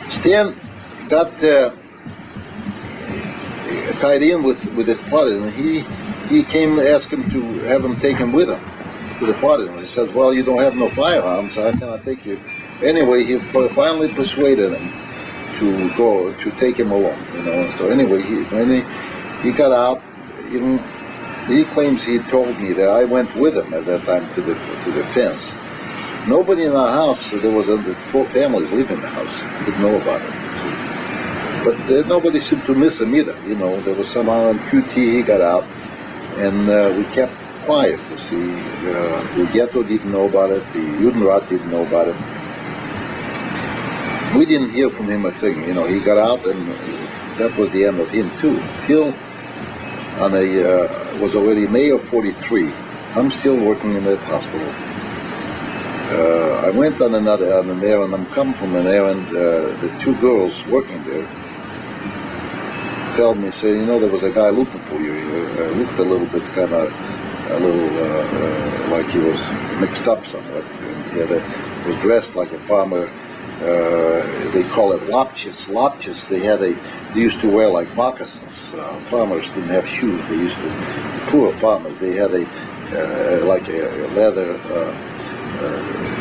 Stan got tied in with his partisan. He came to ask him to have him take him with him to the partisan. He says, "Well, you don't have no firearms, so how can I take you?" Anyway, he finally persuaded him to go to take him along. So anyway, when he got out, he claims he told me that I went with him at that time to the fence. Nobody in our house, there was 4 families living in the house, didn't know about it. But nobody seemed to miss him either. There was somehow on QT he got out, and we kept quiet. The Ghetto didn't know about it, the Judenrat didn't know about it. We didn't hear from him a thing. He got out, and that was the end of him too. Till was already May of '43. I'm still working in that hospital. I went on an errand. I'm coming from an errand. The 2 girls working there tell me, say, there was a guy looking for you. He looked a little bit like he was mixed up somewhat. And he was dressed like a farmer. They call it lapches. Lapches. They used to wear like moccasins. Farmers didn't have shoes. They used to. Poor farmers. They had like a leather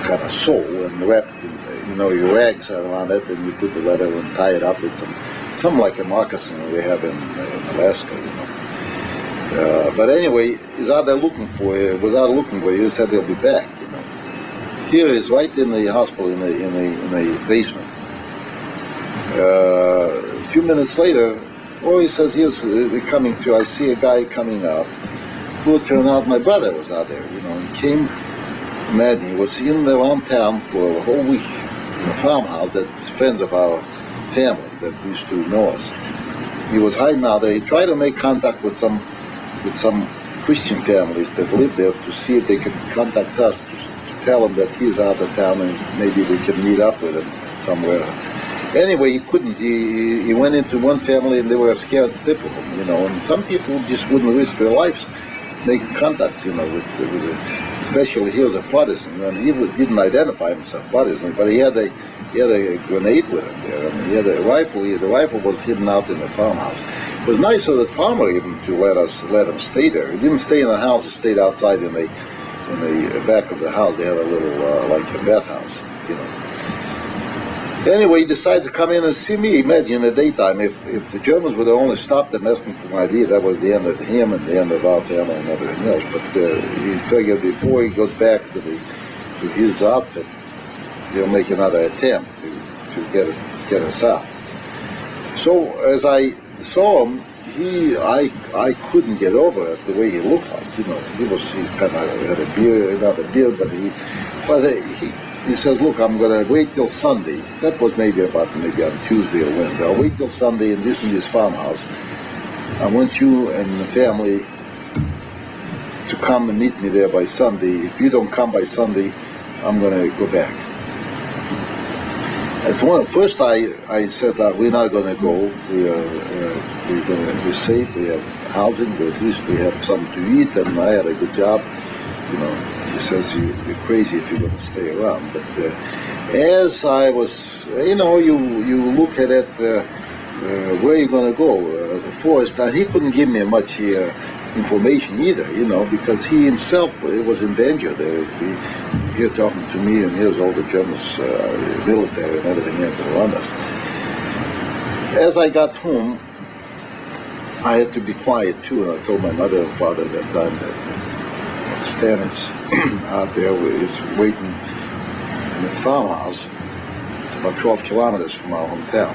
kind of sole and wrapped, your rags around it, and you put the leather and tie it up with some like a moccasin we have in Alaska. But anyway, he's out there looking for you. Without looking for you, he said they'll be back. Here is right in the hospital in the basement. A few minutes later, he says, "Here's coming through. I see a guy coming out." Who it turned out my brother was out there. He came. Imagine, he was in around town for a whole week in a farmhouse that's friends of our family that used to know us. He was hiding out there. He tried to make contact with some Christian families that lived there to see if they could contact us to tell him that he's out of town and maybe we could meet up with him somewhere. Anyway, he couldn't. He went into one family and they were scared stiff of him, and some people just wouldn't risk their lives making contact, with especially he was a partisan, and he didn't identify himself partisan, but he had a grenade with him there, and he had a rifle. The rifle was hidden out in the farmhouse. It was nice of the farmer even to let him stay there. He didn't stay in the house; he stayed outside in the back of the house. They had a little like a bathhouse, Anyway, he decided to come in and see me. Imagine in the daytime, if the Germans would have only stopped them asking for my ID, that was the end of him and the end of our family and everything else. But he figured before he goes back to his outfit, he'll make another attempt to get us out. So as I saw him, I couldn't get over it the way he looked like. He kind of had a beard, not a beard, but he says, "Look, I'm going to wait till Sunday." That was maybe on Tuesday or Wednesday. "I'll wait till Sunday in this farmhouse. I want you and the family to come and meet me there by Sunday. If you don't come by Sunday, I'm going to go back." At first I said that we're not going to go. We're safe. We have housing. At least we have something to eat, and I had a good job. He says you're crazy if you're going to stay around. But as I was, you look at it, where you're going to go, the forest. And he couldn't give me much information either, because he himself was in danger there. If here talking to me, and here's all the Germans, military and everything else around us. As I got home, I had to be quiet too, and I told my mother and father at that time that Stan is out there, is waiting in the farmhouse. It's about 12 kilometers from our hometown.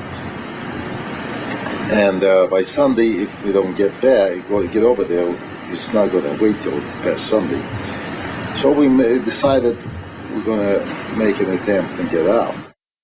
And by Sunday, if we don't get over there, it's not going to wait till past Sunday. So we decided we're going to make an attempt and get out.